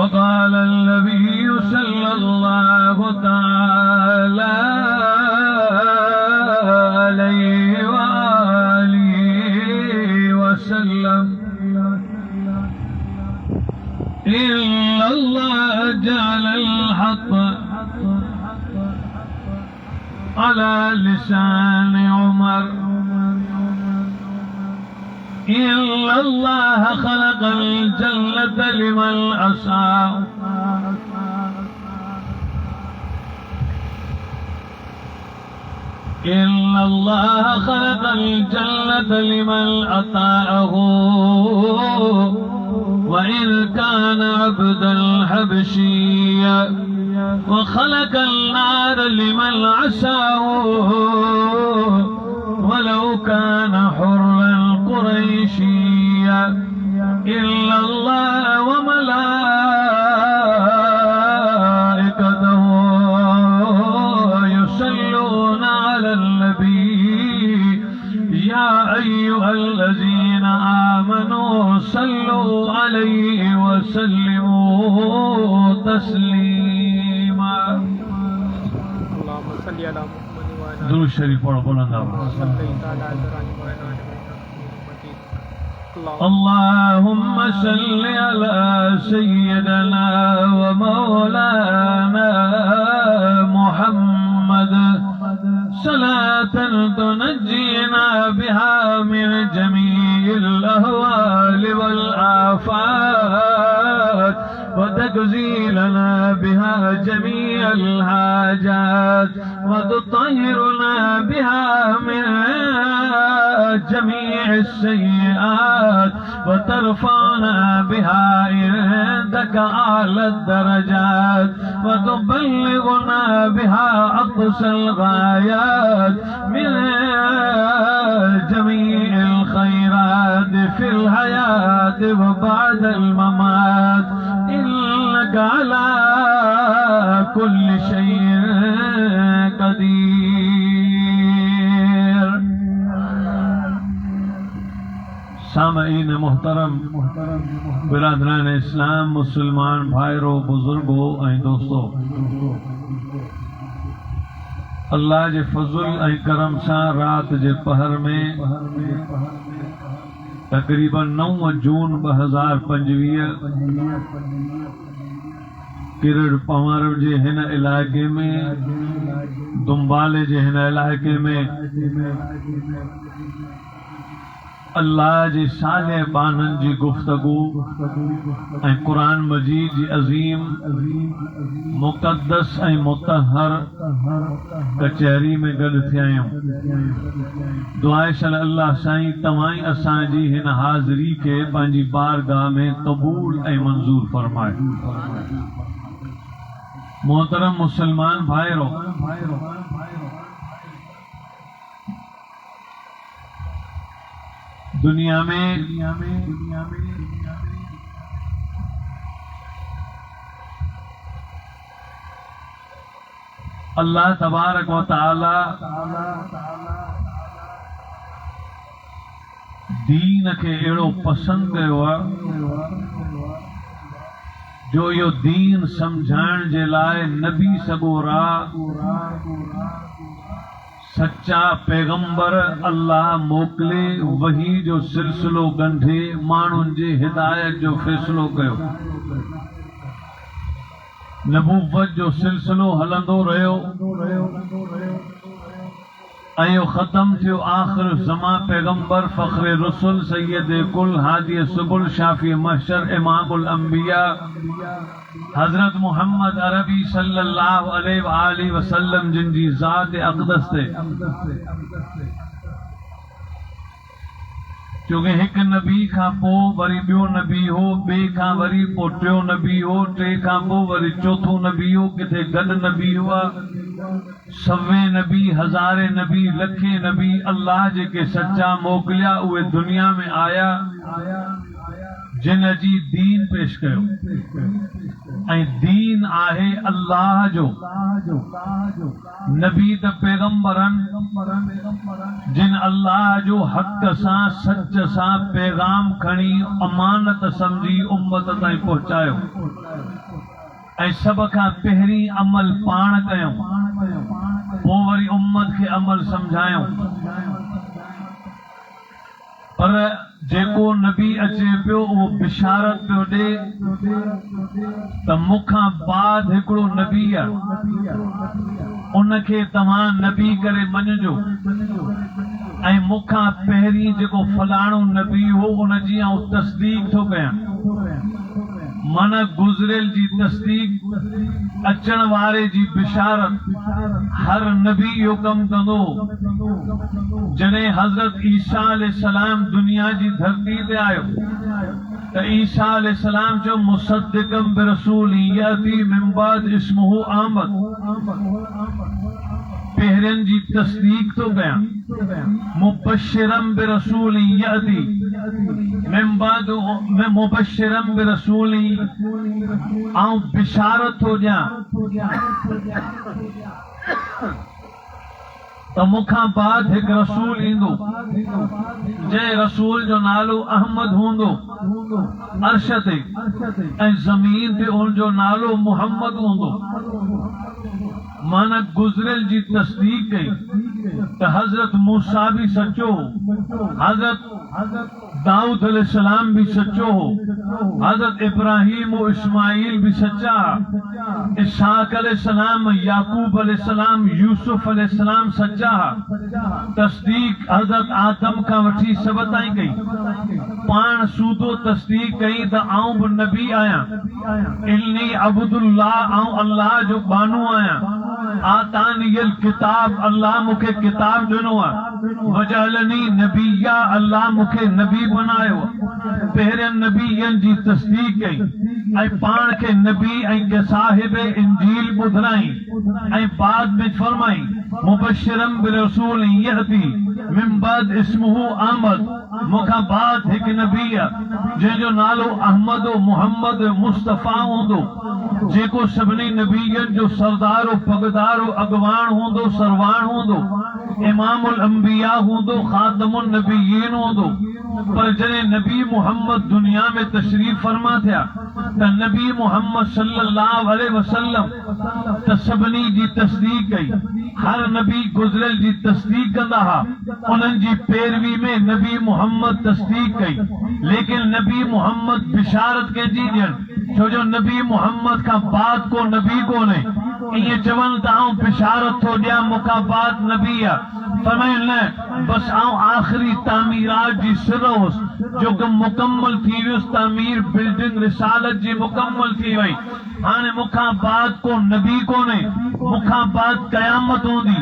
وقال النبي صلى الله تعالى عليه وآله وسلم إن الله جعل الحق على لسان عمر إن الله خلق الجنة لمن أساء إن الله خلق الجنة لمن أطاعه وإن كان عبدا حبشيا وخلق النار لمن عصاه ولو كان حرا قريشيا إلا الله وملائكته يصلون على النبي يا أيها الذين آمنوا صلوا عليه وسلموا تسليما اللهم صل على محمد وعلى दुरूद शरीफ पढ़ो बुलंद आवाज़ اللهم صل على سيدنا ومولانا محمد صلاة تنجينا بها من جميع الأهوال والآفات وتجزي لنا بها جميع الحاجات وتطهرنا بها من جميع السيئات وترفعنا بها عندك أعلى الدرجات وتبلغنا بها أقصى الغايات من جميع الخيرات في الحياة وبعد الممات إنك على كل شيء قدير सामईन मोहतरम बिरादरान इस्लाम मुसलमान भाइरों बुजुर्गों ऐं दोस्तों अल्लाह जे फज़ुल ऐं करम सां रात जे पहर में तक़रीबन 9 जून 2025 किरड़ पवार जे हिन इलाइक़े में दुम्बाले जे हिन इलाइक़े में अल्लाह जी साले बानन जी गुफ्तगू ऐं क़ुरान मजीद जी अज़ीम मुक़द्दस ऐं मुतहर कचहरी में गॾु थिया आहियूं। दुआ अल्लाह साईं तव्हां असांजी हिन हाज़िरी खे पंहिंजी बारगाह में क़बूल ऐं मंज़ूर फरमाए। मोहतरम मुसलमान भाइरों, दुनिया में अल्लाह तबारक व तआला दीन के अहिड़ो पसंद कयो आहे जो यो दीन समझाइण जे लाइ नबी सगो राह सच्चा पैगंबर अल्लाह मोकले वही जो सिलसिलो गंढे माण्हुनि जे हिदायत जो फ़ैसिलो कयो। नबूवत जो सिलसिलो हलंदो रहियो ऐं ख़त्म थियो आख़िर ज़मा पैगंबर फ़ख्रे रसूल सैयद कुल हादी सुबुल शाफी महशर इमामुल अंबिया हजरत मोहम्मद अरबी सल्लल्लाहु अलैहि वसल्लम जिन जी ज़ात अक़दस ते क्योंकि एक नबी का पोइ वरी ॿियो नबी हो, ॿिए खां वरी पोइ टियों नबी हो, टे खां पोइ वरी चौथों नबी हो, किथे गॾु नबी हुआ, सवे नबी, हज़ारे नबी, लखे नबी अल्लाह जेके सच्चा मोकिलिया उहे दुनिया में आया जिन जी दीन पेश कयो ऐं दीन आहे अल्लाह जो। नबी त पैगंबरन जिन अल्लाह जो हक़ सां सच सां पैगाम खणी अमानत समझी उम्मत ताईं पहुचायो। ऐं सब खां पहिरीं अमल पाण कयूं, पोइ वरी उम्मत खे अमल समझायूं। पर जेको नबी अचे पियो उहो बिशारत पियो ॾे त मूंखां बाद हिकिड़ो नबी आहे, उनखे तव्हां नबी करे मञिजो, ऐं मूंखां पहिरीं जेको फलाणो नबी हो उनजी आउं तस्दीक थो कयां। माना गुज़रियल जी तस्दीक, अचण वारे जी बिशारत। हर नबी इहो कमु कंदो। जॾहिं हज़रत ईसा अलैहिस्सलाम दुनिया जी धरती ते आयो त ईसा अलैहिस्सलाम चयो मुसद्दिक़म बिरसूलिन याती मिन बाद इस्मुहु अहमद, पहिरियन जी तस्दीक थो कयां। मुबश्शिरम बिरसूलिन याती मिन बाद मुबश्शिरम बिरसूलिन, आउं बिशारत थो ॾियां त मूंखां बाद हिकु रसूल ईंदो, जंहिं रसूल जो नालो अहमद हूंदो अर्श ते, ऐं ज़मीन ते उनजो नालो मुहम्मद हूंदो। माना गुज़रियल जी तस्दीक कई त हज़रत मूसा भी सचो, हज़रत दाऊद अलैहिस्सलाम भी सचो हो, हज़रत इब्राहिम और इस्माइल भी सच्चा, इसहाक अलैहिस्सलाम, याकूब अलैहिस्सलाम, यूसुफ अलैहिस्सलाम सच्चा। तस्दीक हज़रत आदम का वठी सब ताईं कई। पाण सूदो तस्दीक कई त आउं भी नबी आहियां, इन्नी अब्दुल्लाह, आउं अल्लाह जो बानू आहियां। आतानियल किताब, अल्लाह मूंखे किताब ॾिनो आहे। वजअलनी नबिया, अल्लाह मूंखे नबी बनायो। पहिरियन नबीयन जी तस्दीक कई ऐं पाण खे नबी ऐं के साहिब इंजील ॿुधाई, ऐं बाद में फरमाई मुबश्शिरम बिरसूल यअती मिन बाद इस्मुहु अहमद, मूंखां बाद हिकु नबी आहे जंहिंजो नालो अहमद मुहम्मद मुस्तफ़ा हूंदो, जेको सभिनी नबीयन जो सरदार पगदार अॻवान हूंदो, सरवान हूंदो, इमामुल अंबिया हूंदो, ख़ातमुन नबीयीन हूंदो। पर जॾहिं नबी मुहम्मद दुनिया में तशरीफ़ फरमा थिया त नबी मुहम्मद सल्लल्लाहु अलैहि वसल्लम त सभिनी जी तस्दीक कई। हर नबी गुज़रियल जी तस्दीक कंदा हा, उन्हनि जी पैरवी में नबी मुहम्मद तस्दीक कई, लेकिन नबी मुहम्मद बिशारत कंहिंजी ॾियनि, छो जो नबी मुहम्मद का बाद को नबी कोन्हे। इएं चवनि त आउं बिशारत थो ॾियां मूंखां बाद नबी आहे। फरमाइनि न, बस आउं आख़िरी तामीरात जी सिर हुउसि, जो कम मुकम्मल थी वियुसि, तामीर बिल्डिंग रिसालत जी मुकम्मल थी वई। हाणे मूंखां बाद को नबी कोन्हे, मूंखां बाद क़यामत हूंदी,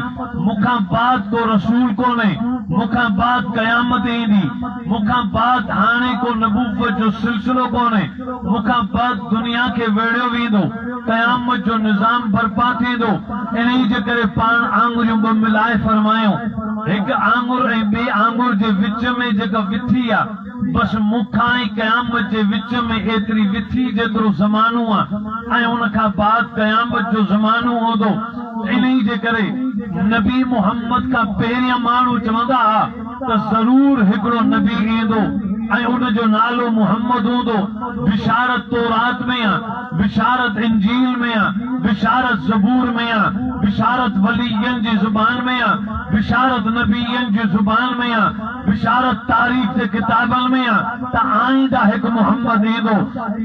मूंखां बाद को रसूल कोन्हे, मूंखां बाद क़यामत ईंदी, मूंखां बाद हाणे को नबूवत जो सिलसिलो कोन्हे, मूंखां बाद दुनिया खे वेड़ियो वेंदो, क़यामत जो निज़ाम बर्पा थींदो। इन्ही जे करे पाण आंगुरियूं ॿ मिलाए फरमायूं, हिकु आंगुर ऐं ॿिए आंगुर जे विच में जेका विथी आहे, बस मूंखां ऐं क़यामत जे विच में एतिरी विथी जेतिरो ज़मानो आहे, ऐं उनखां बाद क़यामत जो ज़मानो हूंदो। इन्ही जे करे नबी मुहम्मद का पहिरियां माण्हू चवंदा हुआ त ज़रूर हिकिड़ो नबी ईंदो ऐं उनजो नालो मुहम्मद हूंदो। बिशारत तौरात में आहे, बिशारत इंजील में आहे, बिशारत ज़बूर में आहे, बिशारत वलीयन जी ज़ुबान में आहे, बिशारत नबीयन जी ज़ुबान में आहे, बिशारत तारीख़ जे किताबनि में आहे त आईंदा हिकु मुहम्मद ईंदो,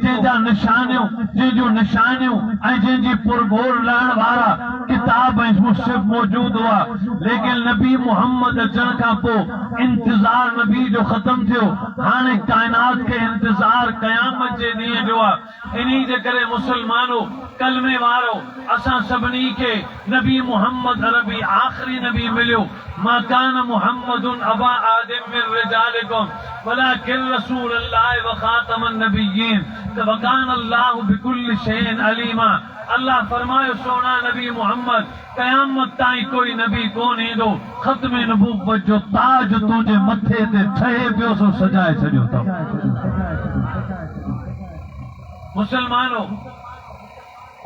जंहिंजा निशानियूं, जंहिंजूं निशानियूं ऐं जंहिंजी पुरगोर लहण वारा किताब ऐं मुसहफ़ मौजूद हुआ। लेकिन नबी मुहम्मद अचण खां पोइ इंतज़ार नबी जो ख़त्म थियो। हाणे काइनात खे इंतज़ार क़यामत जे ॾींहं जो आहे। इन्ही जे करे मुसलमानो, कलमे वारो, असां सभिनी खे नबी मुहम्मद अरबी आख़िरी नबी मिलियो। मा कान मुहम्मदुन अबा आदम मिन रिजालिकुम वलाकिन रसूलुल्लाह व खातमुन नबिय्यीन व कान अल्लाहु बिकुल्लि शैइन अलीमा। अल्लाह फरमायो, सोना नबी मुहम्मद क़यामत ताईं कोई नबी कोन ईंदो, ख़त्म नबूवत जो ताज तुंहिंजे मथे ते ठहे पियो, सो सजाए छॾियो अथव। मुसलमानो,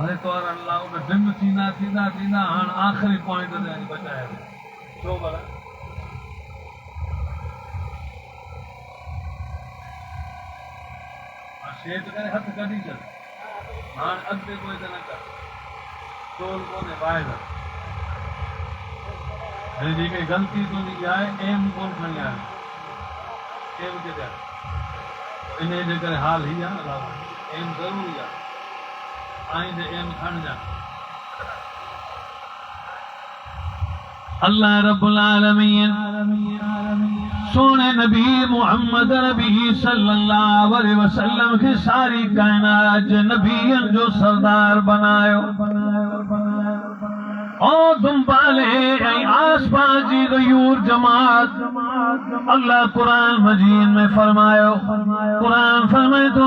अरे तो अल्लाह में डिम थींदा थींदा थींदा हाणे आख़िरी पॉइंट ते बचाए छो भला? शेत करे हथ कढी छॾ। हाँ अगते कोई तो न कर टोल कोने वायदा जी के गलती तो नहीं आए एम कौन खणी आए एम के जा इन्हें जे करे हाल ही आ एम जरूरी आ आई जे एम खण जा अल्लाह रब्बुल आलमीन सोने नबी मोहम्मद नबी सल्लल्लाहु अलैहि वसल्लम के सारी कायनात नबियन जो सरदार बनायो और तुम पाले आस पास जी गयूर जमात अल्लाह कुरान मजीद में फरमायो कुरान फरमाए तो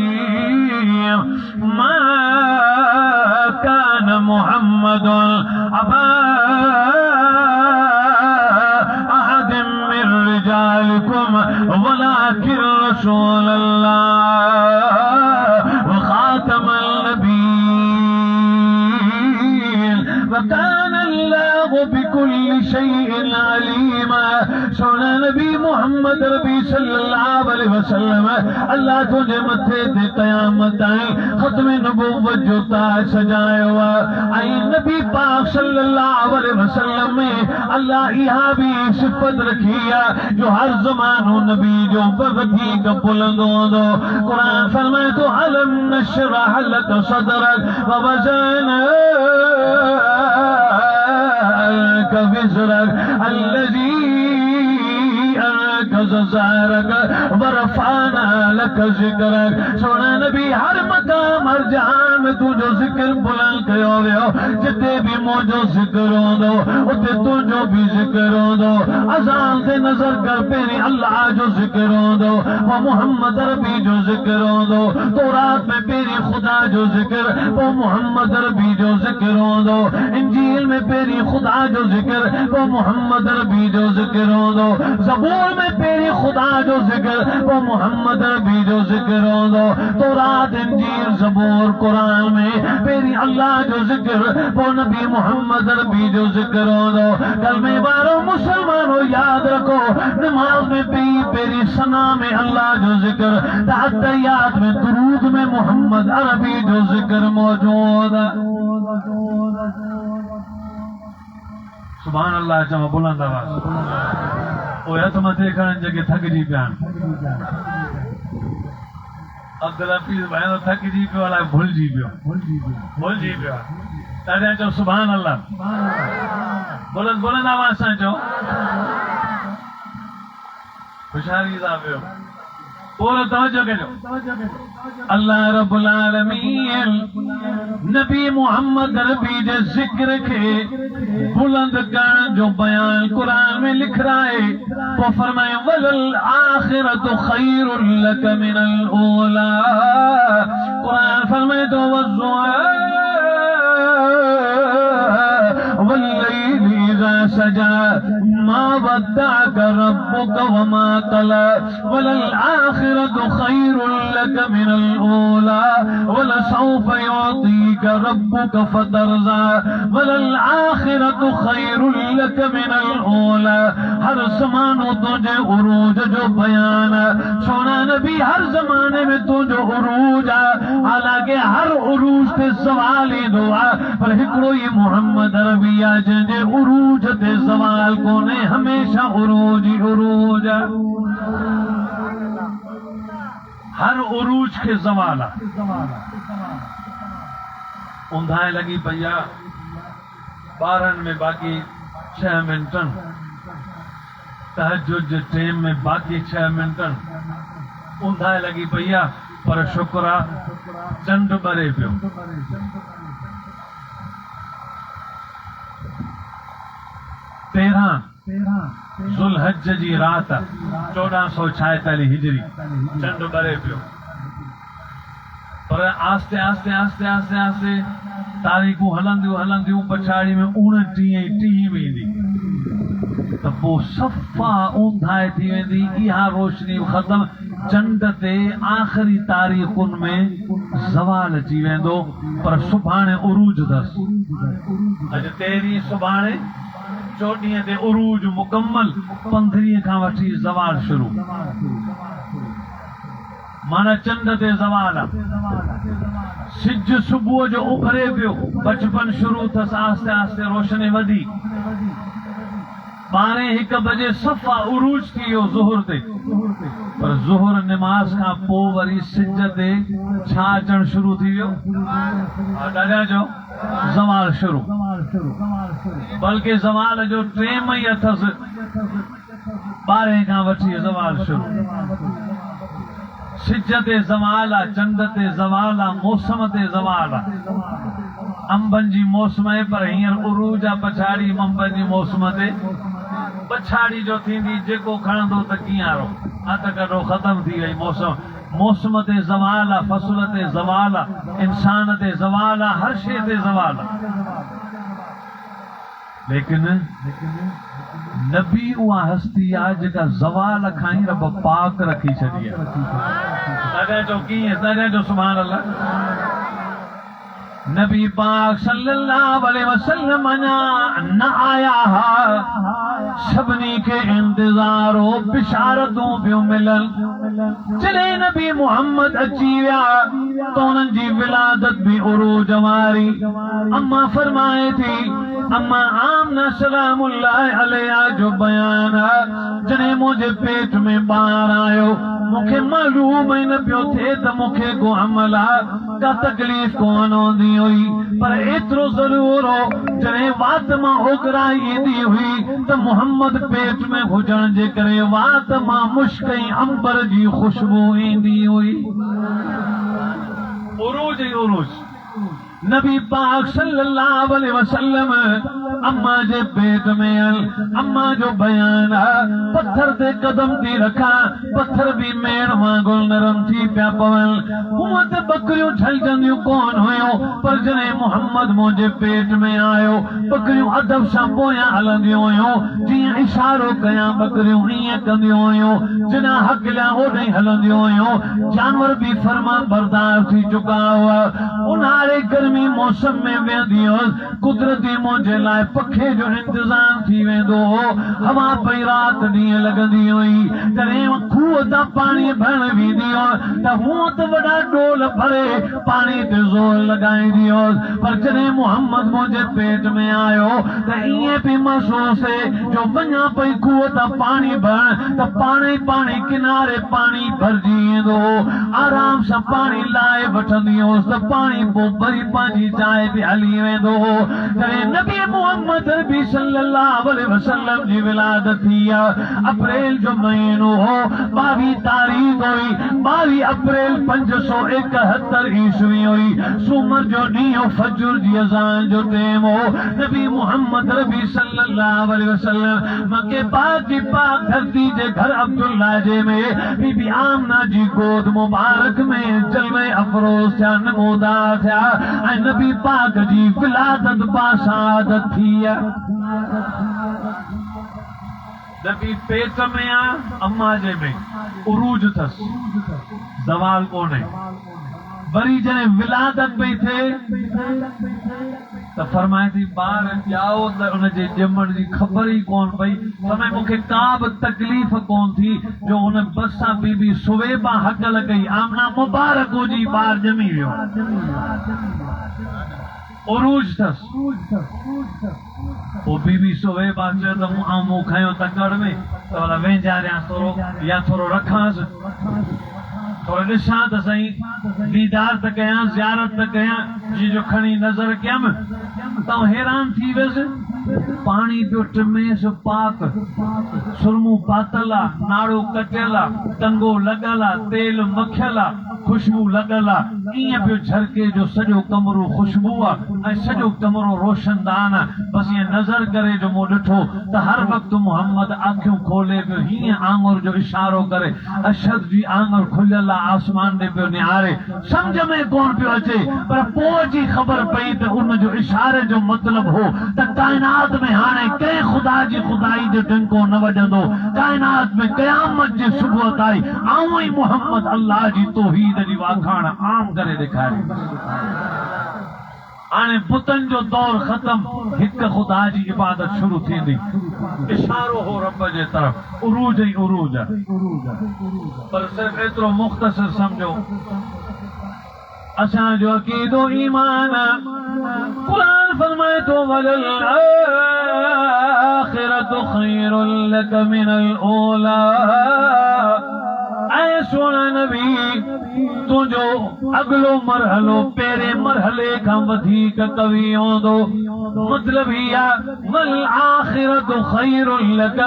बिस्मिल्लाहिर्रहमानिर्रहीम मा कान मुहम्मदुन अबा अहदिम मिन रिजालिकुम वलाकिन रसूल अल्लाह व खातमुन नबीय्यीन व कान अल्लाहु बिकुल्लि शैइन अलीमा सोना नबी मोहम्मद नबी सल्लल्लाहु अलैहि वसल्लम अल्लाह तुझे मथे ते क़यामत ताईं खत्म नबुव्वत जो ताज सजायो आई नबी पाक सल्लल्लाहु अलैहि वसल्लम में अल्लाह इहा भी सिफत रखी है जो हर ज़मानो नबी जो वधी का बुलंद होंदो कुरान फरमाए तो अलम नशरह लक सदरक व वज़ना लक विज़रक अल्लज़ी वरफाना लक ज़िक्रक सोना नबी हर मकाम हर जहान में तुझो जिक्र बुलंद कयो वियो जिते भी मुझो जिक्र होंदो उते तुझो भी जिक्र होंदो अज़ान से नजर कर पेरी अल्लाह जो जिक्र होंदो वो मोहम्मद रबी जो जिक्र होंदो तौरात में पेरी खुदा जो जिक्र वो मोहम्मद रबी जो जिक्र होंदो इंजील में पेरी खुदा जो जिक्र वो मोहम्मद रबी जो जिक्र होंदो ज़बूर में पेरी खुदा जो जिक्र वो मोहम्मद रबी जो जिक्र होंदो तौरात इंजील ज़बूर कुरान में पेरी अल्लाह जो जिक्र वो नबी मोहम्मद रबी जो जिक्र होंदो कलमे वारो मुसलमानो याद रखो नमाज में पेरी सना में अल्लाह जो जिक्र तहत्तहियात में दुरूद में मोहम्मद अरबी जो जिक्र मौजूद है सुभान अल्लाह चवा बुलंद आवाज ओ हथ मथे करण जगह थकजी पिया अब्दुल हफीज़ भाई थकजी पियो अलाए भुलजी पियो तॾहिं चओ सुभान अल्लाह बुलंद आवाज सां चओ होशियारी सां पियो पूरो तवज्जो कजो अल्लाह रब्बुल आलमीन नबी मोहम्मद रबी जे जिक्र के बुलंद करण जो बयान कुरान में लिख रहा है वो फरमाए वलल आखिरतु खैरुल लक मिनल ऊला कुरान फरमाए तो वल्लैलि इज़ा सजा मा वद्दअक रब्बुक वमा क़ला वलल आखिरतु खैरुल लक मिनल ऊला वलसौफ युअतीक रब्बुक फतरज़ा वलल आखिरतु खैरुल लक मिनल ऊला हर ज़मानो तुझे उरूज जो बयान सोना नबी हर ज़माने में तुझो उरूज हालांकि हर उरूज ते सवाल ही दुआ पर हिकड़ो ही मोहम्मद रबी आ जंहिंजे उरूज ते सवाल कोने हमेशा उरूज ही उरूज हर उरूज के ज़वाल उंधाए लगी पई बारन में बाकी 6 मिनटन तहज्जुद जे टाइम में बाकी 6 मिनटन उंधाए लगी पई पर शुक्र चंड बरे पियो ज़ुल्हज जी रात 1446 हिजरी चंड बरे पियो पर आस्ते आस्ते आस्ते आस्ते आस्ते तारीख़ूं हलंदियूं पछाड़ी में 29 वेंदी तो पोइ सफ़ा ऊंधाए थी वेंदी इहा रोशनी ख़त्म चंड ते आख़िरी तारीख़ुनि में ज़वाल अची वेंदो पर सुभाणे उरूज अथसि अॼु 13 सुभाणे 14 ते उरूज मुकम्मल 15 खां वठी ज़वाल शुरू माना चंड ते ज़वाल सिज सुबुह जो उभरे पियो बचपन शुरू अथसि आस्ते आस्ते रोशनी वधी 12-1 बजे सफ़ा उरूज थी वियो ज़ुहर ते पर ज़ुहर नमाज खां पोइ वरी सिज ते छा अचणु शुरू थी वियो ॾाढा जो ज़वाल शुरू बल्कि ज़वाल जो टेम ई अथसि 12 खां वठी ज़वाल शुरू सिज ते ज़वाल आहे चंड ते ज़वाल आहे मौसम ते ज़वाल आहे अंबनि जी मौसम आहे पर हींअर उरूज आहे पछाड़ी अंबनि जी मौसम ते पछाड़ी जो थींदी जेको खणंदो त कीअं हथ कढो ख़तम थी वई मौसम ते ज़वाल आहे फसल ते ज़वाल आहे इंसान ते ज़वाल आहे हर शइ ते ज़वाल आहे लेकिन नबी उहा हस्ती आहे जेका ज़वाल खां ई रब पाक रखी छॾी आहे तॾहिं जो कीअं तॾहिं जो सुभाणे अल्लाह नबी पाक सल्लल्लाहु अलैहि वसल्लम न आया सभिनी खे इंतज़ार हो बिशारतूं पियूं मिलन जॾहिं नबी मोहम्मद अची विया त उन्हनि जी विलादत बि उरूज वारी अम्मा फरमाए थी अम्मा आमना सलामुल्लाह अलैहा जो बयान जॾहिं मुंहिंजे पेट में ॿार आयो मूंखे मालूम ई न पियो थिए त मूंखे को अमल आहे का तकलीफ़ कोन हूंदी हुई पर एतिरो ज़रूर हो जॾहिं वात मां ओघराई ईंदी हुई त मोहम्मद पेट में हुजण जे करे वात मां मुश्क ऐं अंबर जी ख़ुशबू ईंदी हुई उरूज ई उरूज नबी पाक सल्लल्लाहु अलैहि वसल्लम अम्मा जे पेट में अम्मा जो बयान पत्थर ते कदम थी रखा पत्थर भी मेण वांगुर नरम थी पिया पवन हूअं त बकरियूं छलजंदियूं कोन हुयूं पर जॾहिं मोहम्मद मुंहिंजे पेट में आयो बकरियूं अदब सां पोयां हलंदियूं हुयूं जीअं इशारो कयां बकरियूं ईअं कंदियूं हुयूं जिना हकलियां ओॾे हलंदियूं हुयूं जानवर भी फरमान बरदार थी चुका हुआ उन्हारे गर्मी मौसम में वेंदी हुअसि कुदरती मुंहिंजे लाइ पखे जो इंतज़ाम थी वेंदो हो हवा पई राति ॾींहं लॻंदी हुई जॾहिं खूह तां पाणी भरण वेंदी हुअसि त हूअं त वॾा डोल भरे पाणी ते ज़ोर लॻाईंदी हुअसि पर जॾहिं मोहम्मद मुंहिंजे पेट में आयो त ईअं बि महसूस जो वञा पई खूह तां पाणी भरण त पाणे पाणी किनारे पाणी भरिजी ईंदो हो आराम सां पाणी लाहे वठंदी हुअसि त पाणी पोइ वरी पंहिंजी जाइ बि हली वेंदो हो जॾहिं नबी मोहम्मद भी सल्लल्लाहु अलैहि वसल्लम जी विलादत थी अप्रैल जो महीनो हो 22 तारीख़ हुई 22 अप्रैल 571 ईस्वी हुई सूमर जो ॾींहुं फजर जी अज़ान जो टाइम हो नबी मोहम्मद रबी सल्लल्लाहु अलैहि वसल्लम मके पाक जी पाक धरती जे घर अब्दुल्ला जे में बीबी आमना जी गोद मुबारक में जलवे अफरोज थिया नमूदार थिया ऐं नबी पाक जी विलादत बासादत थी नबी पेट में अम्मा जे में उरूज अथसि ज़वाल कोन्हे वरी जॾहिं विलादत पई थिए त फरमाए थी ॿार ॼाओ त उनजे ॼमण जी ख़बर ई कोन पई समय मूंखे का बि तकलीफ़ कोन थी जो हुन बस सां बीबी सुवेबा हकल कई आमना मुबारक हुजी ॿार ॼमी वियो उरूज अथसि पोइ बीबी सुवेबा चयो त मूं खयो तकड़ में त भला वेंजारियां थोरो या थोरो रखांसि थोरो ॾिसां त सही दीदार त कयां ज़ियारत त कयां जी जो खणी नज़र कयमि त हैरान थी वियुसि पाणी पियो टिमेसि पाक सुरमू पातल आहे नाड़ो कटियल आहे टंगो लॻल आहे तेल मखियल आहे खुशबू लॻल आहे ईअं पियो झरके जो सॼो कमरो खुशबू आहे ऐं सॼो कमरो रोशनदान आहे बसि ईअं नज़र करे जो मूं ॾिठो त हर वक़्तु मोहम्मद अखियूं खोले पियो हीअं आङुर जो इशारो करे अशद जी आङुर खुलियल आहे आसमान ॾे पियो निहारे सम्झ में कोन पियो अचे पर पोइ जी ख़बर पई त उन जो इशारे जो मतिलबु हो त काइनात में हाणे कंहिं ख़ुदा जी ख़ुदाई जो टिंको न वॼंदो काइनात में क़यामत जी सुबुह ताईं आऊं ई मोहम्मद अल्लाह जी तौहीद जी वाखाण आम करे ॾेखारे हाणे बुतनि जो दौर ख़तम हिक खुदा जी इबादत शुरू थींदी इशारो हो रब जे तरफ उरूज ही उरूज आहे पर सिर्फ एतिरो मुख़्तसर समझो असांजो अक़ीदो ईमान क़ुरान फरमाए थो वलल आखिरतु खैरुल लक मिनल ऊला ऐ सोना नबी तुंहिंजो अगलो मरहलो पहिरें मरहले खां वधीक कवी हूंदो मतलब ही वल आखिरतु खैरुल लक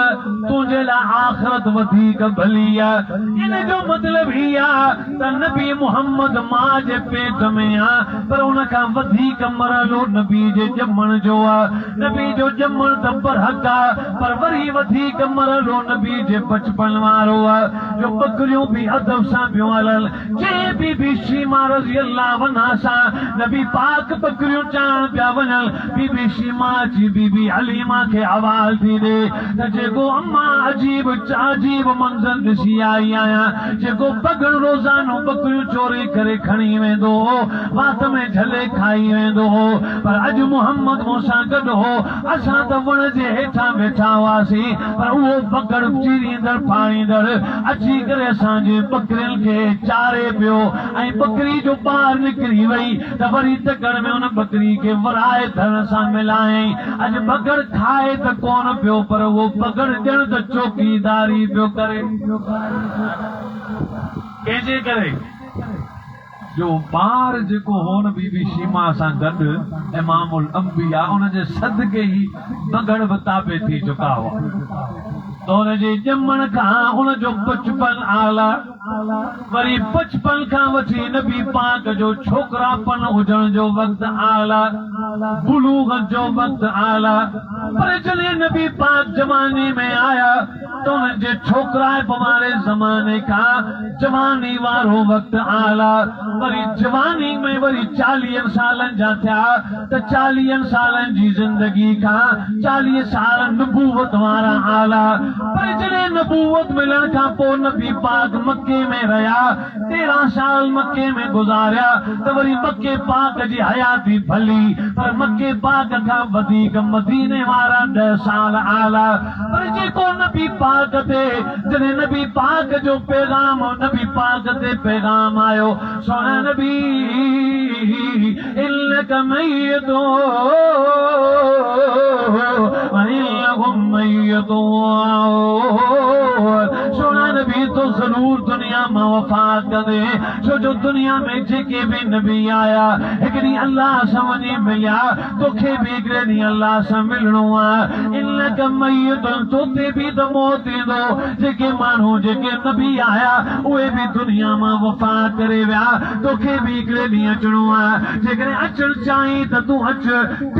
तुंहिंजे लाइ आखिरत वधीक भली आहे इन जो मतलब ही त नबी मोहम्मद मां जे पेट में आहे पर उन खां वधीक मरहलो नबी जे ॼमण जो आहे नबी जो ॼमण त बरहक आहे पर वरी वधीक मरहलो नबी जे बचपन वारो आहे जो बकरियूं भी अदब सां पियो हलनि जे बीबी शीमा रज़ी अल्लाह अन्हा सां नबी पाक बकरियूं चारण पिया वञनि बीबी शीमा जी बीबी हलीमा खे आवाज़ थी ॾे त जेको अम्मा अजीब मंज़र ॾिसी आई आहियां जेको बगड़ रोज़ानो बकरियूं चोरी करे खणी वेंदो हो वात में झले खाई वेंदो हो पर अॼु मोहम्मद मूंसां गॾु हो असां त वण जे हेठां वेठा हुआसीं पर उहो बगड़ चीरींदड़ फाड़ींदड़ अची करे असांजे बकरियुनि खे चारे पियो ऐं बकरी जो ॿार निकिरी वई त वरी तकड़ में उन बकरी खे वराए धरण सां मिलायईं अॼु बगड़ खाए त कोन पियो पर उहो बगड़ ॼण त चौकीदारी पियो करे कंहिंजे करे जो ॿार जेको हो न बीबी शीमा सां गॾु इमामुल अंबिया उन जे सदके ई बगड़ बि ताबे थी चुका हुआ तो हुनजे ॼमण खां हुनजो बचपन आला वरी बचपन खां वठी नबी पाक जो छोकरापन हुजण जो वक़्तु आला बुलूगत जो वक़्तु आला पर जॾहिं नबी पाक जवानी में आया तो हुनजे छोकराइप वारे ज़माने खां जवानी वारो वक़्तु आला वरी जवानी में वरी 40 सालनि जा थिया त 40 सालनि जी ज़िंदगी खां 40 साल नबूवत वारा आला पर जॾहिं नबूवत मिलण खां पोइ नबी पाक मके में रहिया 13 साल मके में गुज़ारिया त वरी मके पाक जी हयाती भली पर मके पाक खां वधीक मदीने वारा 10 साल आला पर जेको नबी पाक ते जॾहिं नबी पाक जो पैगाम नबी पाक ते पैगाम आयो सोना नबी इन्नक मय्यतुन सोना नबी तो जरूर दुनिया में वफात करे छो जो दुनिया में जेके भी नबी आया हिकड़ी अल्लाह सां वञी मिलिया तोखे भी हिकड़े ॾींहुं अल्लाह सां मिलणो आहे इन्नक मय्यतुन तोते भी त मौत ईंदो जेके माण्हू जेके नबी आया उहे भी दुनिया में वफात करे विया तोखे भी हिकड़े ॾींहुं अचणो आहे जेकॾहिं अचणु चाहीं त तूं अच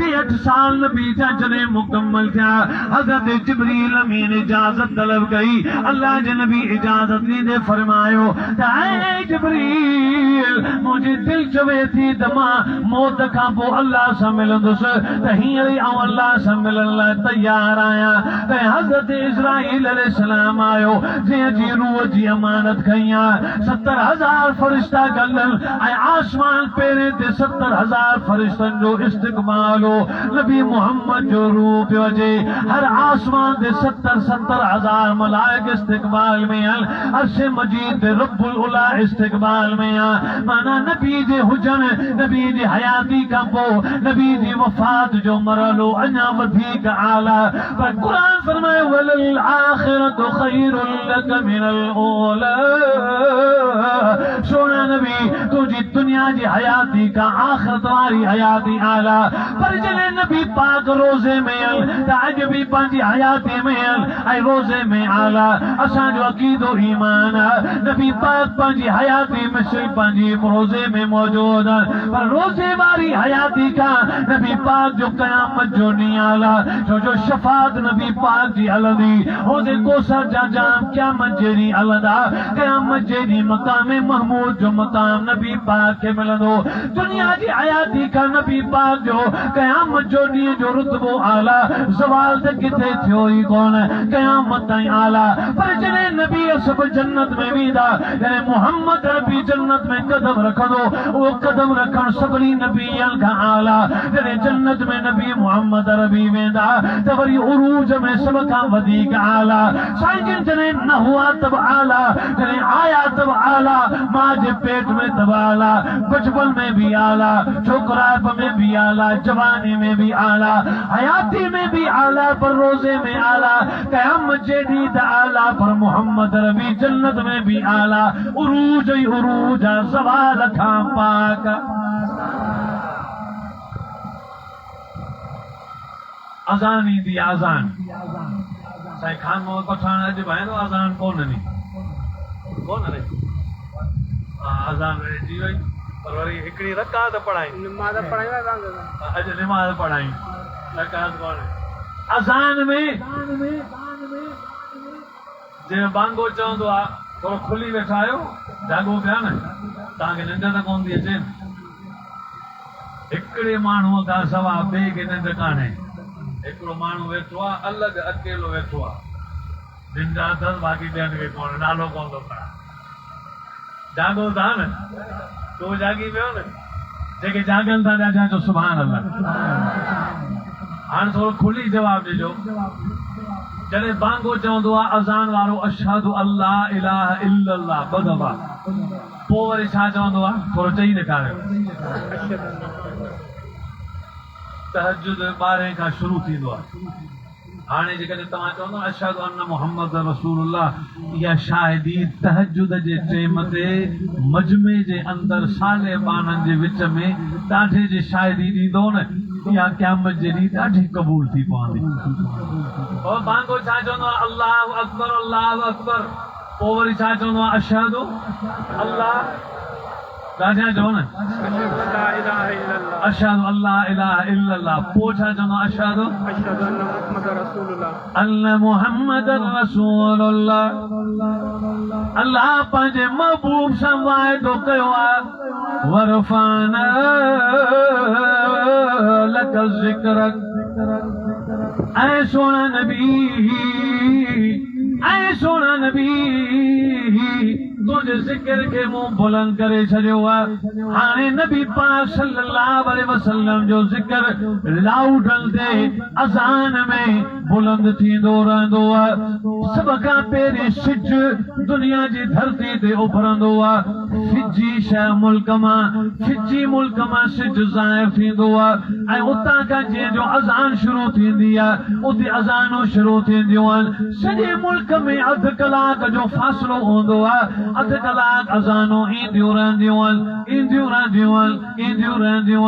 8 साल नबी जा जॾहिं मुकम्मल थिया हज़रत जिब्रील अमीन इजाज़त तलब कई अल्लाह जे नबी इजाज़त ॾींदे फरमायो त ऐ जिब्रील मुंहिंजी दिलि चवे थी त मां मौत खां पोइ अल्लाह सां मिलंदुसि त हींअर ई आउं अल्लाह सां मिलण लाइ तयार आहियां त हज़रत इस्राईल अलैहिस्सलाम आयो जंहिं जी रूह जी अमानत खई आहे 70,000 फरिश्ता गलनि ऐं आसमान पहिरें ते 70,000 फरिश्तनि जो इस्तक़बाल हो नबी मोहम्मद जो रूह पियो अचे हर आसमान ते 70,000 मलाइक इस्तक़बाल में आहिनि अर्श मजीद ते रब्बुल उला इस्तक़बाल में आहे माना नबी जे हुजण नबी जी हयाती खां पोइ नबी जी वफ़ात जो मरहलो अञा वधीक आला पर क़ुरान फरमाए वलल आखिरतु खैरुल लक मिनल ऊला सोना नबी तुझी दुनिया जी हयाती का आखिरत वारी हयाती आला पर जॾहिं नबी पाक रोज़े में त अॼु भी पंहिंजी हयाती में ऐं रोज़े में आला असांजो अक़ीदो ईमान आहे नबी पाक पंहिंजी हयाती में सिर्फ़ पंहिंजी रोज़े में मौजूद आहे पर रोज़े वारी हयाती खां नबी पाक जो क़यामत जो ॾींहुं आला छो जो शफ़ाअत नबी पाक जी हलंदी रोज़े कोसर जा जाम क़यामत जे ॾींहुं हलंदा क़यामत जे ॾींहुं मक़ाम महमूद जो मक़ाम नबी पाक खे मिलंदो दुनिया जी हयाती खां नबी पाक जो क़यामत जो ॾींहुं जो रुतबो आला ज़वाल त किथे थियो ई कोन क़यामत ताईं आला पर जॾहिं नबी सब जन्नत में वेंदा वेंदा जॾहिं मोहम्मद अरबी जन्नत में कदम रखंदो उहो कदम रखण सभिनी नबीअनि खां आला जॾहिं जन्नत में नबी मोहम्मद अरबी वेंदा त वरी उरूज में सभ खां वधीक आला साईं जिन जॾहिं न हुआ तब आला जॾहिं आया तब आला मां जे पेट में तब आला बचपन में भी आला छोकराप में भी आला जवानी में भी आला हयाती में भी आला पर रोजे में आला क़यामत जे ॾींहुं त आला पर मोहम्मद रबी जन्नत में भी आला उरूज ही उरूज सवाल खां पाक अज़ान ईंदी अज़ान साईं खान मोहम्मद पठान अॼु भाईंदो अज़ान कोन नी अज़ान जी वई पर वरी हिकिड़ी रकात पढ़ाई नमाज़ पढ़ाईंदा तव्हां अॼु निमाज़ पढ़ाई रकात कोन अज़ान में जीअं बांगो चवंदो आहे थोरो खुली वेठा आहियो जाॻो पिया न तव्हांखे निंड त कोन थी अचे हिकिड़े माण्हूअ खां सवाइ ॿिए खे निंड कान्हे हिकिड़ो माण्हू वेठो आहे अलॻि अकेलो वेठो आहे निंड अथसि बाक़ी ॿियनि खे कोन नालो कोन थो पढ़ा जाॻो था न तो जागी पियो न जेके जागनि था ॾाढा जो सुभाणे अल्लाह हाणे थोरो खुली जवाबु ॾिजो जॾहिं बांगो चवंदो आहे अज़ान वारो अशहदु अल्लाह इलाहा इल्लल्लाह ॿ दफ़ा पोइ वरी छा चवंदो आहे थोरो चई ॾेखारियो तहजुद 12 खां शुरू थींदो आहे हाणे जेकॾहिं तव्हां चवंदो अशहदु अन्न मुहम्मद रसूलुल्लाह इहा शाहिदी तहजुद जे टाइम ते मजमे जे अंदरि साले बाननि जे विच में ॾाढे जी शाहिदी ॾींदो न इहा क़यामत जे ॾींहुं ॾाढी क़बूल थी पवंदी पोइ बांगो छा चवंदो आहे अल्लाहु अकबर पोइ वरी छा चवंदो आहे अशहदु अल्लाह ॾाढा चओ न अशहदु अल्लाह इलाहा इल्लल्लाह पोइ छा चवंदो आहे अशहदु अन्न मुहम्मद रसूलुल्लाह अल्लाह पंहिंजे महबूब सां वाइदो कयो आहे वरफाना लक ज़िक्रक ऐं सोना नबी तुझे ज़िक्र के मुंह बुलंद करे छॾियो आहे हाणे नबी पाक सल्लल्लाहु अलैहि वसल्लम जो ज़िक्र लाउडन ते अज़ान में बुलंद थींदो रहंदो आहे सभ खां पहिरीं सिज दुनिया जी धरती ते उभरंदो आहे फिजी मुल्क मां सिज ज़ाहिर थींदो आहे ऐं उतां खां जीअं जो अज़ान शुरू थींदी आहे उते अज़ानूं शुरू थींदियूं आहिनि सॼे मुल्क में अधु कलाक जो फ़ासिलो हूंदो आहे अधु कलाक अज़ानूं ईंदियूं रहंदियूं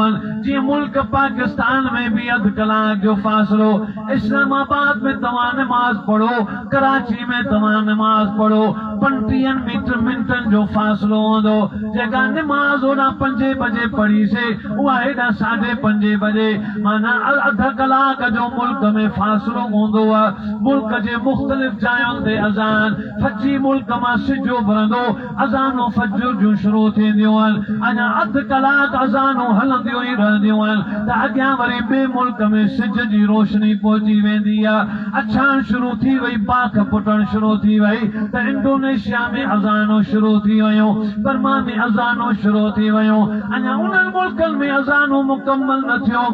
आहिनि जीअं मुल्क पाकिस्तान में बि अधु कलाक जो फ़ासिलो इस्लामाबाद में तव्हां नमाज़ पढ़ो कराची में तव्हां नमाज़ पढ़ो 35 मिंटनि जो फ़ासिलो हूंदो जेका नमाज़ होॾां 5 बजे पढ़ीसीं उहा हेॾां 5:30 बजे माना अधु कलाक जो मुल्क में फ़ासिलो हूंदो आहे मुल्क जे मुख़्तलिफ़ जायुनि ते अज़ान फजी मुल्क मां सिज उभरंदो अज़ानूं फजर जूं शुरू थींदियूं आहिनि अञा अधु कलाक अज़ानूं हलंदियूं ई रहंदियूं आहिनि त अॻियां वरी ॿिए मुल्क में सिज जी रोशनी पहुची वेंदी आहे अछाण शुरू थी वई पाख पुटण शुरू थी वई त इंडोनेशिया में अज़ानूं शुरू थी वयूं बर्मा में अज़ानूं शुरू थी वयूं अञा उन्हनि मुल्कनि में अज़ानूं मुकम्मल न थियूं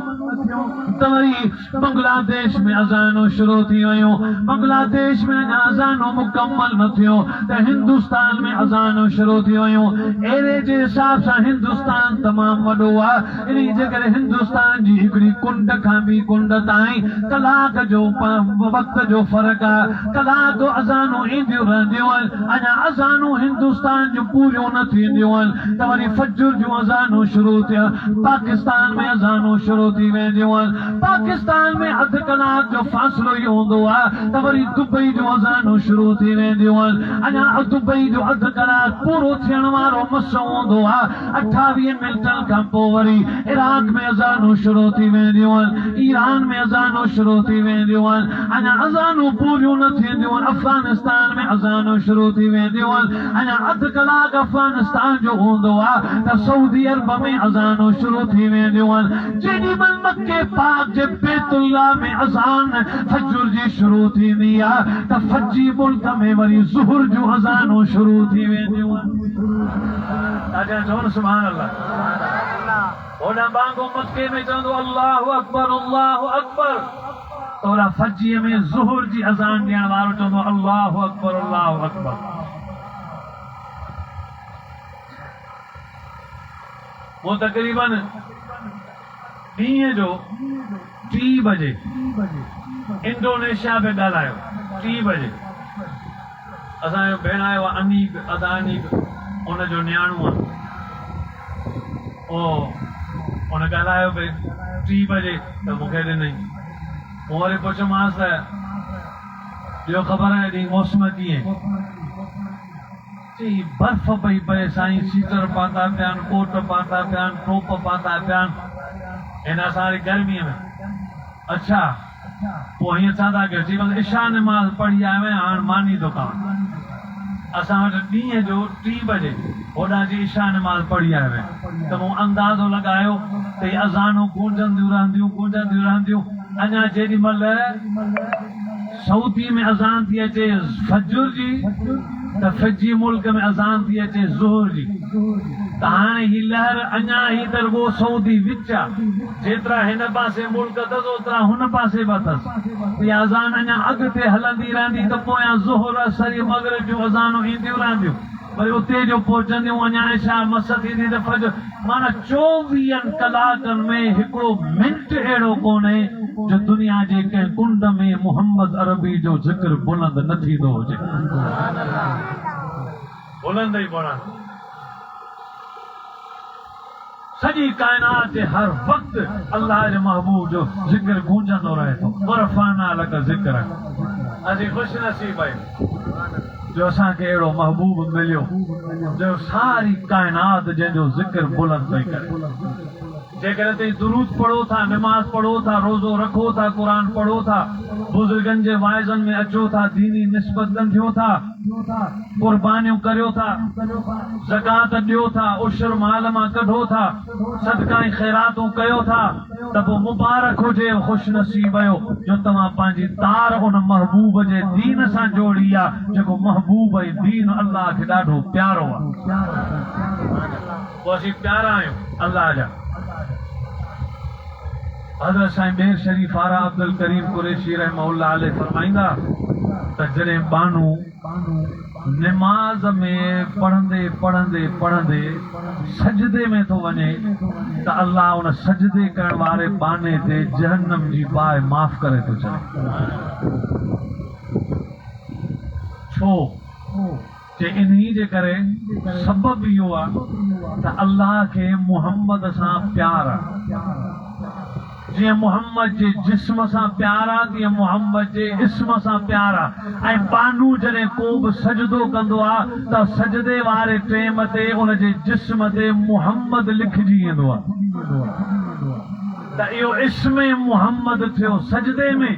त वरी बांग्लादेश में अज़ानूं शुरू थी वयूं बांग्लादेश में अञा अज़ानूं मुकम्मल न थियूं त हिंदुस्तान में अज़ानूं शुरू थी वयूं अहिड़े जे हिसाब सां हिंदुस्तान तमामु वॾो आहे इन जे करे हिंदुस्तान जी हिकिड़ी कुंड खां ॿी कुंड ताईं कलाक जो वक़्त जो फ़र्क़ु आहे कलाक अज़ानूं ईंदियूं रहंदियूं आहिनि अञा अज़ानूं हिंदुस्तान जूं पूरियूं न थींदियूं आहिनि त वरी फजर जूं अज़ानूं शुरू थिया पाकिस्तान में अज़ानूं शुरू थी वेंदियूं आहिनि पाकिस्तान में अधु कलाक जो फ़ासिलो ई हूंदो आहे त वरी दुबई जूं अज़ानूं शुरू थी वेंदियूं आहिनि अञा दुबई जो अधु कलाक पूरो थियण वारो मसो हूंदो आहे 28 मिंटनि खां पोइ वरी इराक में अज़ानूं शुरू थी वेंदियूं आहिनि ईरान में अज़ानूं शुरू थी वेंदियूं आहिनि अञा अज़ानूं पूरियूं न थींदियूं आहिनि अफ़गानिस्तान में अज़ानूं शुरू थी वेंदियूं आहिनि अञा अधु कलाक अफगानिस्तान जो हूंदो आहे त सऊदी अरब में अज़ानूं शुरू थी वेंदियूं आहिनि जेॾी महिल मके पाक जे बैतुल्लाह में अज़ान फजर जी शुरू थींदी आहे त फजी मुल्क में वरी ज़ुहर जूं अज़ानूं शुरू थी वेंदियूं आहिनि ताजा चवनि सुभान अल्लाह होॾां बांगो मके में चवंदो अल्लाहु अकबर तोरा फजीअ में ज़ुहर जी अज़ान ॾियण वारो चवंदो अल्लाहु अकबर वो तकरीबन ॾींहं जो 3 बजे इंडोनेशिया में ॻाल्हायो 3 बजे असांजो भेण आयो आहे अनीक अदानीक उनजो न्याणो आहे उन ॻाल्हायो भई 3 बजे त मूंखे ॾिनई मूं वरी पुछियोमांसि त ॿियो ख़बर आहे हेॾी मौसम कीअं चई बर्फ़ पई पए साईं सीटर पाता पिया आहिनि कोट पाता पिया आहिनि टोप पाता पिया आहिनि हिन असांजी गर्मीअ में अच्छा पोइ हीअं छा था कयो चई बसि इशा नमाज़ पढ़ी आयो आहियां हाणे मानी थो कयां असां वटि ॾींहं जो 3 बजे होॾां जी इशा नमाज़ पढ़ी आयो आहियां त मूं अंदाज़ो लॻायो त हीअ अज़ानूं गूंजंदियूं रहंदियूं अञा जेॾी महिल सऊदी में अज़ान थी अचे फजर जी त फिजी मुल्क में अज़ान थी अचे ज़ुहर जी त हाणे ही लहर अञा ही त रुॻो सऊदी विच आहे जेतिरा हिन पासे मुल्क अथसि ओतिरा हुन पासे बि अथसि इहा अज़ान अञा अॻिते हलंदी रहंदी त पोयां ज़ुहर असर मग़रिब जूं अज़ानूं ईंदियूं रहंदियूं वरी उते जो पहुचंदियूं अञा इशा मस थींदी त फजर माना 24 कलाकनि में हिकिड़ो मिंट अहिड़ो कोन्हे जो दुनिया जे कंहिं कुंड में मोहम्मद अरबी जो ज़िक्र बुलंद न थींदो हुजे बुलंद ई बुलंद सॼी काइनात जे हर वक़्तु अल्लाह जे महबूब जो ज़िक्र गूंजंदो रहे थो वरफ़ाना लक ज़िक्र असीं ख़ुशि नसीब आहियूं जो असांखे अहिड़ो महबूब मिलियो जो सारी काइनात जंहिंजो ज़िक्र बुलंद पई करे जेकर ते दुरूद पढ़ो था नमाज पढ़ो था रोज़ो रखो था कुरान पढ़ो था बुज़ुर्गनि जे वाइज़नि में अचो था दीनी निस्बत कंदियो था कुर्बानियूं करियो था ज़कात ॾियो था उशर माल मां कढो था सदका ऐं ख़ैरातूं कयो था त पोइ मुबारक हुजे ख़ुशि नसीब आहियो जो तव्हां पंहिंजी तार उन महबूब जे दीन सां जोड़ी आहे जेको महबूब ऐं दीन अल्लाह खे ॾाढो प्यारो आहे पोइ असीं प्यारा आहियूं अल्लाह जा हज़रत साईं बेर शरीफ आरा अब्दुल करीम कुरैशी रहमहुल्लाह अलैह फरमाईंदा त जॾहिं बानू नमाज में पढ़ंदे सजदे में थो वञे त अल्लाह उन सजदे करण वारे बाने ते जहन्नम जी बाहि माफ़ करे थो छॾे छो जे इन्ही जे करे सबब इहो आहे त अल्लाह खे मुहम्मद सां प्यार आहे जीअं मोहम्मद जे जिस्म सां प्यार आहे तीअं मोहम्मद जे इस्म सां प्यार आहे ऐं बानू जॾहिं को बि सजदो कंदो आहे त सजदे वारे टेम ते उन जे जिस्म ते मोहम्मद लिखिजी वेंदो आहे त इहो इस्म मोहम्मद थियो सजदे में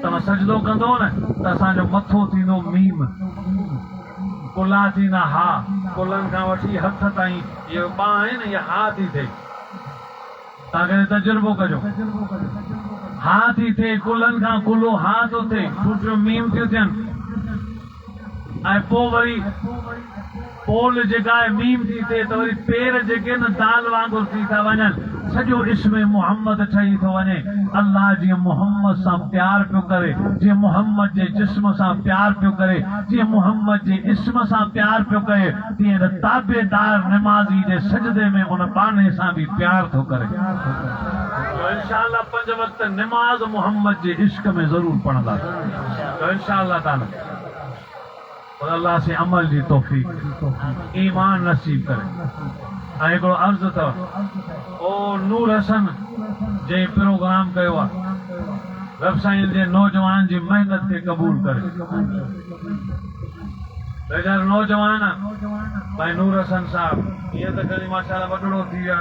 तव्हां सजदो कंदो न त असांजो मथो थींदो मीम कुला थींदा हा कुलनि खां वठी हथ ताईं इहो ॿांह आहे न इहा हा थी थिए तव्हां तजुर्बो कजो हा थी थिए कुलनि खां कुलो हा थो थिए टूटियूं मीम थियूं थियनि ऐं पोइ वरी पोल जेका आहे मीम थी थिए त वरी पेर जेके न दाल वांगुरु थी था वञनि सॼो इस्म मोहम्मद ठही थो वञे अल्लाह जीअं मोहम्मद सां प्यार पियो करे जीअं मोहम्मद जे जिस्म सां प्यार पियो करे जीअं मोहम्मद जे इस्म सां प्यार पियो करे तीअं ताबेदार निमाज़ी जे सजदे में उन बाने सां बि प्यार थो करे इंशाअल्लाह 5 वक़्त निमाज़ मोहम्मद जे इश्क में ज़रूर पढ़ंदासीं इंशाअल्लाह ताला और अल्लाह से अमल जी तौफीक ईमान नसीब करे हिकिड़ो अर्ज़ अथव ओ नूर हसन जे प्रोग्राम कयो आहे रब साईं जे नौजवान जी मेहनत खे क़बूल करे बेचारो नौजवान भाई नूर हसन साहब हीअं त कॾहिं माशाअल्लाह वॾड़ो थी विया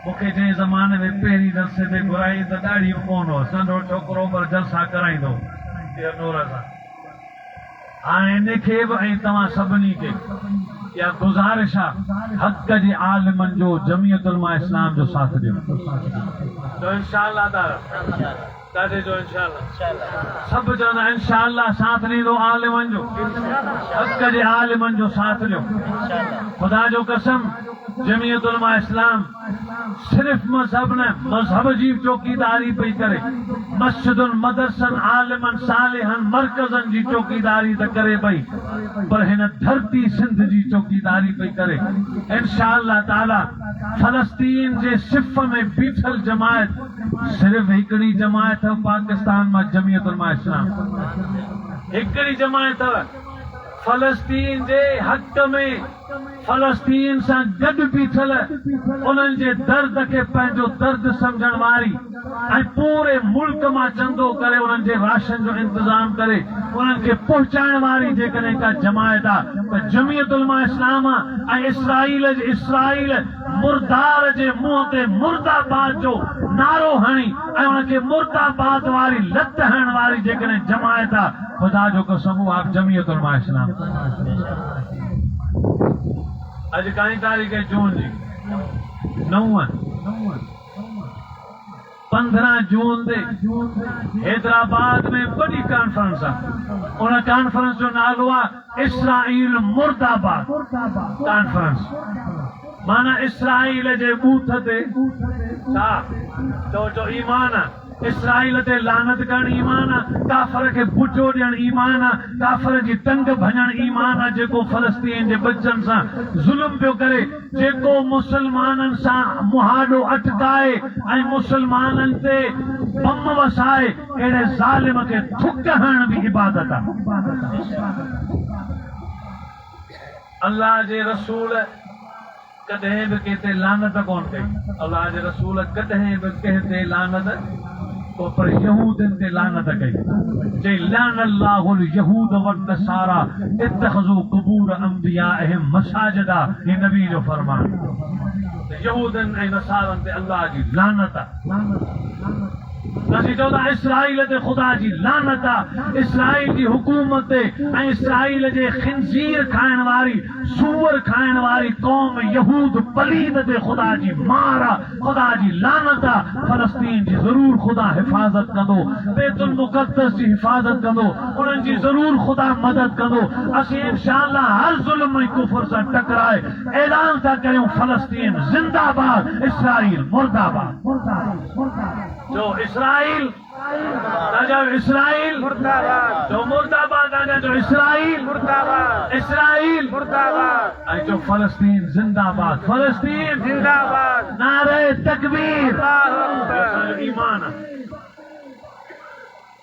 मूंखे जंहिं ज़माने में पहिरीं दर्से ते घुराई त ॾाढी कोन हो संडो छोकिरो पर जलसा कराईंदो इहो नूर हसन हाणे इनखे बि ऐं तव्हां सभिनी खे या गुज़ारिश आहे हक़ जे आलिमनि जो जमीयत उलमा इस्लाम जो साथ ॾियो तो इंशाअल्लाह ताला ताजे जो इंशाअल्लाह सब चवंदा इंशाअल्लाह साथ ॾींदो आलिमनि जो हक़ जे आलिमनि जो साथ ॾियो खुदा जो कसम जमीयत उलमा इस्लाम सिर्फ मजहब न मजहब जी चौकीदारी पई करे मस्जिदुन मदरसन आलिमन सालिहन मरकज़न जी चौकीदारी त करे पई पर हिन धरती सिंध जी चौकीदारी पई करे इंशाअल्लाह ताला फलस्तीन जे सिफ़ में बीठल जमायत सिर्फ हिकड़ी जमायत है पाकिस्तान में जमीयत उलमा इस्लाम हिकड़ी जमायत है फलस्तीन जे हक़ में फलस्तीन सां गॾु बीठल उन्हनि जे दर्द खे पंहिंजो दर्द समझण वारी ऐं पूरे मुल्क मां चंदो करे उन्हनि जे राशन जो इंतजाम करे उन्हनि खे पहुचाइण वारी जेकॾहिं का जमायत आहे त जमीयत उलमा इस्लाम ऐं इसराईल मुर्दार जे मुंहं ते मुर्दाबाद जो नारो हणी ऐं उनखे मुर्दाबाद वारी लत हणण वारी जेकॾहिं जमायत आहे खुदा जो कसम आप जमीयत उलमा इस्लाम अज कई तारीख है जून जी 15 जून ते हैदराबाद में बड़ी कॉन्फ्रेंस है उन कॉन्फ्रेंस जो नालो आहे इसराईल मुर्दाबाद कॉन्फ्रेंस माना इसराईल जे बूथ ते छा जो ईमान आहे इसराईल ते लानत करण ईमान आहे काफर खे बुझो ॾियण ईमान आहे काफर जी टंग भञण ईमान आहे जेको फलस्तीन जे बच्चनि सां ज़ुल्म पियो करे जेको मुसलमाननि सां मुहाॾो अटकाए ऐं मुसलमाननि ते बम वसाए अहिड़े ज़ालिम खे थुक हणण बि इबादत आहे अल्लाह जे रसूल कॾहिं बि कंहिं ते लानत कोन कई अल्लाह जे रसूल कॾहिं बि कंहिं ते लानत तो पर यहूदन ते लानत कई जे लान अल्लाहुल यहूद व नसारा इत्तखज़ू क़ुबूर अंबियाइहिम मसाजिदा ये नबी जो फरमान यहूदन ऐं नसारन ते अल्लाह जी लानत आहे इसराईल ते खुदा जी लानत आहे इसराईल जी हुकूमत ऐं इसराईल जे खिंजीर खाइण वारी सूअर खाइण वारी कौम यहूद पलीद ते खुदा जी मार आहे खुदा जी लानत आहे फलस्तीन जी ज़रूर खुदा हिफ़ाज़त कंदो बैतुल मुक़द्दस जी हिफ़ाज़त कंदो उन्हनि जी ज़रूर खुदा मदद कंदो असीं इंशाअल्लाह हर ज़ुल्म ऐं कुफ़र सां टकराए ऐलान था करियूं फलस्तीन जिंदाबाद इसराईल मुर्दाबाद जो इसराईल इसराईल मुर्दाबाद जो मुर्दाबाद जो इसराईल मुर्दाबाद इसराईल मुर्दाबाद जो फलस्तीन जिंदाबाद फलस्तीन जिंदाबाद नारे तकबीर ईमान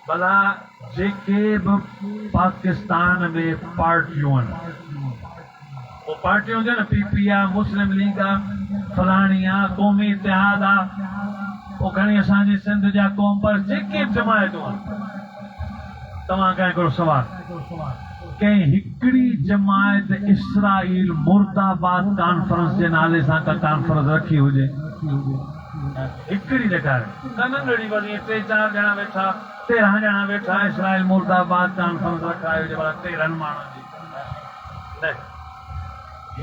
भला जेके बि पाकिस्तान में पार्टियूं आहिनि वो पार्टियूं जो न पीपी आहे मुस्लिम लीग आहे फलाणी आहे क़ौमी इतिहाद आहे वो घणी असांजी सिंध जा क़ौम पर जेके बि जमायतूं आहिनि तव्हां खां हिकिड़ो सवाल कंहिं हिकिड़ी जमायत इसराईल मुर्दाबाद कॉन्फ्रेंस जे नाले सां का कॉन्फ्रेंस रखी हुजे हिकिड़ी ॾेखारे का नंढड़ी वॾी 3-4 ॼणा वेठा 13 ॼणा वेठा इसराईल मुर्दाबाद कॉन्फ्रेंस रखाए हुजे भला 13 माण्हुनि जी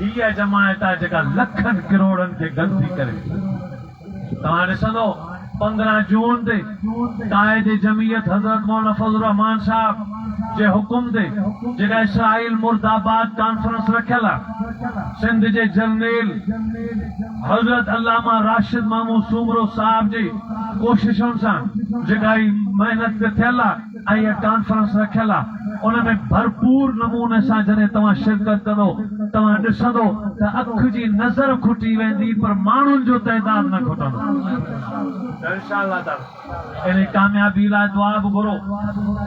हीअ जमायत आहे जेका लखनि किरोड़नि खे ग़लती करे तव्हां ॾिसंदो 15 जून ते कायद जमीयत हज़रत मौलाना फज़लुर रहमान साहब जे हुकुम ते जेका इसराईल मुर्दाबाद कॉन्फ्रेंस रखियल आहे सिंध जे जनरल हज़रत अल्लामा राशिद महमूद सूमरो साहब जी कोशिशुनि सां जेका मेहनत थियल आहे ऐं इहा कॉन्फ्रेंस रखियल आहे उनमें भरपूर नमूने सां जॾहिं तव्हां शिरकत कंदो तव्हां ॾिसंदो त अख जी नज़र खुटी वेंदी पर माण्हुनि जो तइदाद न खुटंदो इंशाअल्लाह ताला इन कामयाबी लाइ दुआ बि घुरो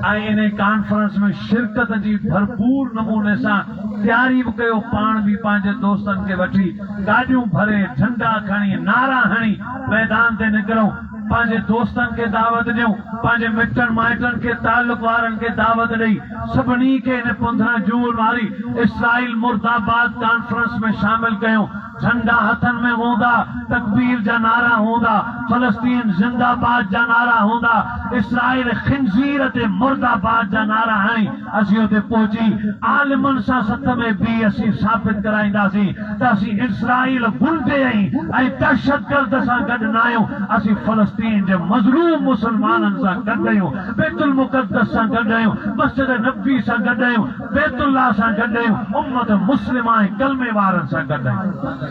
ऐं इन कॉन्फ्रेंस में शिरकत जी भरपूर नमूने सां तयारी बि कयो पाण बि पंहिंजे दोस्तनि खे वठी गाॾियूं भरे झंडा खणी नारा हणी मैदान ते निकिरूं पंहिंजे दोस्तनि खे दावत ॾियूं पंहिंजे मिटनि माइटनि खे तालुक वारनि खे दावत ॾेई सभिनी खे इन 15 जून वारी इसराईल मुर्दाबाद कॉन्फ्रेंस में शामिल कयूं झंडा हथन में हूंदा, तकबीर जा नारा हूंदा, फलस्तीन जिंदाबाद जा नारा हूंदा, इसराइल खिंजीर ते मुर्दाबाद जा नारा हणी असीं उते पहुची आलिमन सां सथ में भी असीं साबित कराईंदासीं त असीं इसराइल गुंडे ऐं दहशतगर्द सां गॾु न आहियूं। असीं फलस्तीन जे मज़लूम मुसलमाननि सां गॾु आहियूं, बैतुल मुक़द्दस सां गॾु आहियूं, मस्जिद नबवी सां गॾु आहियूं, बैतुल्लाह सां गॾु आहियूं, उम्मत मुस्लिमा ऐं कलमे वारनि सां गॾु आहियूं।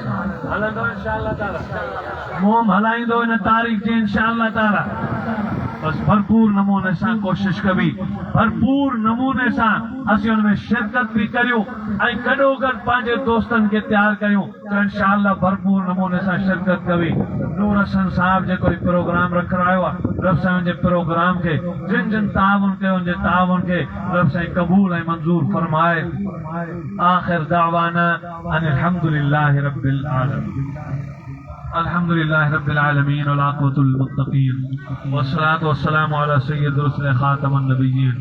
हलंदो इंशाअल्लाह ताला, मोम हलाईंदो इन तारीख़ जी इंशाअल्लाह ताला। बस भरपूर नमूने सां कोशिश कबी, भरपूर नमूने सां असीं उनमें शिरकत भी करियूं ऐं गॾोगॾु पंहिंजे दोस्तनि खे तैयार करियूं त इंशाअल्लाह भरपूर नमूने सां शिरकत कबी। नूर हसन साहब जेको प्रोग्राम रखायो आहे, रब साईं जे प्रोग्राम के जिन जिन ताउन कयो उनजे ताउन के रब साईं क़बूल ऐं मंजूर फरमाए। आखिर दावाना अनिल हम्दुलिल्लाहि रब्बिल आलमीन। अल्हम्दुलिल्लाह रब्बिल आलमीन वल आक़िबतुल मुत्तक़ीन वस्सलातु वस्सलामु अला सय्यिदिर रुसूल खातमन नबिय्यीन।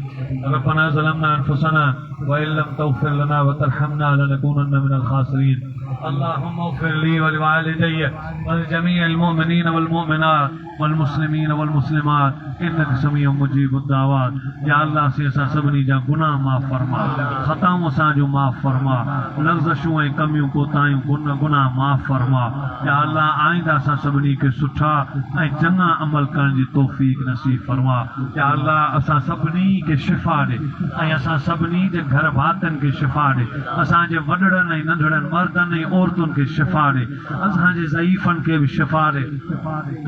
रब्बना ज़लमना अनफुसना व इल्लम तग़फिर लना व तरहमना लनकूनन्ना मिनल खासिरीन। अल्लाहुम्मा इग़फिर ली व लिवालिदैया व लिजमीइल मुमिनीन वल मुमिनात वल मुस्लिमीन वल मुस्लिमात इन्नका समीउम मुजीबुद दावात। या अल्लाह से असां सभिनी जा गुनाह माफ़ फरमा, ख़ताऊं असांजो माफ़ फरमा, लग़्ज़शूं ऐं कमियूं कोताहियूं गुनाह माफ़ फरमा। या अल्लाह आइंदा असां सभिनी खे सुठा ऐं चङा अमल करण जी तौफ़ीक़ नसीब फरमा। या अल्लाह असां सभिनी खे शिफ़ा ॾे ऐं असां सभिनी जे घर भातनि खे शिफ़ा ॾे, असांजे वॾड़नि ऐं नंढड़नि मर्दनि ऐं औरतुनि खे शिफ़ा ॾे, असांजे ज़ईफ़नि खे बि शिफ़ा ॾे,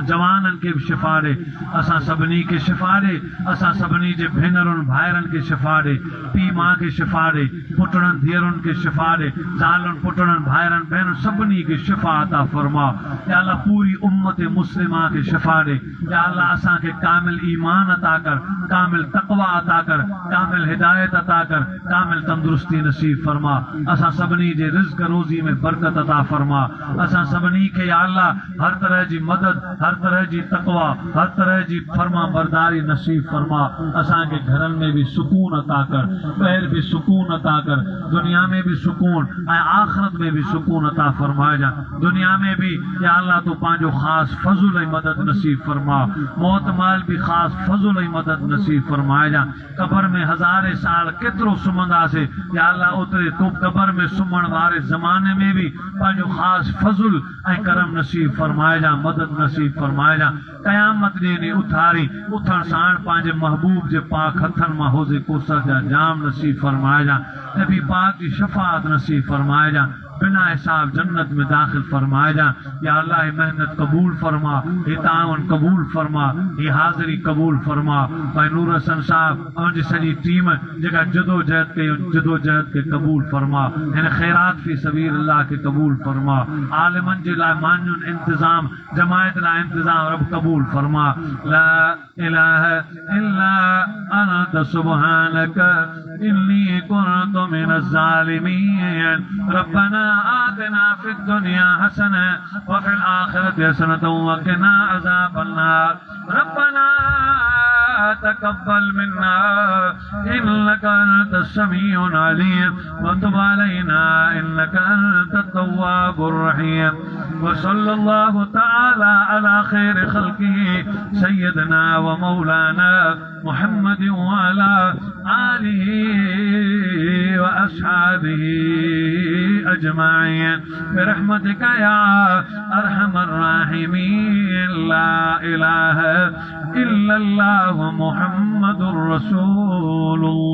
जवाननि खे बि शिफ़ा ॾे, असां सभिनी खे शिफ़ा ॾे, असां सभिनी जे भेनरुनि भाइरनि खे शिफ़ा ॾे, पीउ माउ खे शिफ़ा ॾे, पुटड़नि धीअरुनि खे शिफ़ा ॾे, ज़ालुनि पुटड़नि भाइरनि भेनरुनि सभिनी खे शिफ़ा अता फरमा। या अल्लाह पूरी उम्मत मुस्लिमा के शिफा दे। या अल्लाह असा के कामिल ईमान अता कर, कामिल तक़वा अता कर, कामिल हिदायत अता कर, कामिल तंदुरुस्ती नसीब फरमा। असा सबनी जे रिज़्क रोज़ी में बरकत अता फरमा। असा सबनी के या अल्लाह हर तरह जी मदद, हर तरह जी तक़वा, हर तरह जी फरमा बरदारी नसीब फरमा। असा के घरन में भी सुकून अता कर, ॿाहिरि भी सुकून अता कर, दुनिया में भी सुकून ऐं आखिरत में भी सुकून अता फरमाइजा। दुनिया में भी या अल्लाह तो पांजो खास फज़ुल ऐं मदद नसीब फरमा। मौत माल भी खास फज़ुल ऐं मदद नसीब फरमाइजा। कब्र में हज़ारे साल केतिरो सुम्हंदासीं, या अल्लाह ओतिरे तो कब्र में सुम्हण वारे ज़माने में भी पांजो खास फज़ुल ऐं करम नसीब फरमाइजा, मदद नसीब फरमाइजा। क़यामत ॾींहुं उथारी उथण साण पंहिंजे महबूब जे पाक हथनि मां हौज़े कौसर जा जाम नसीब फरमाइजा। नबी पाक जी शफ़ाअत नसीब फरमाइजा। बिना हिसाब जन्नत में दाखिल फरमाइजा। या अल्लाह मेहनत कबूल फरमा, ये तावन कबूल फरमा, ये हाज़िरी कबूल फरमा। भाई नूर हसन साहब उनकी सॼी टीम जेका जदोजहद कई, जदोजहद के कबूल फरमा। इन खैरात फी सबील अल्लाह के कबूल फरमा। आलिमन जे लाइ मान्युन इंतज़ाम, जमायत लाइ इंतज़ाम रब कबूल फरमा। ला इलाहा इल्ला अंत सुब्हानक इन्नी कुन्तु मिनज़ ज़ालिमीन। रब्बना आतिना फिद दुनिया हसना व फिल आखिरति हसनतन व क़िना अज़ाबन्नार। रब्बना तक़ब्बल मिन्ना इन्नका अंतस समीउल अलीम व तुब अलैना इन्नका अंतत तव्वाबुर रहीम। व सल्लल्लाहु तआला अला खैरि खल्क़िही सय्यदना व मौलाना मुहम्मद व अला आलिही व अस्हाबिही अजमाइन बिरहमतिका या अरहमर राहिमीन। ला इलाहा इल्लल्लाह मुहम्मदुर रसूलुल्लाह।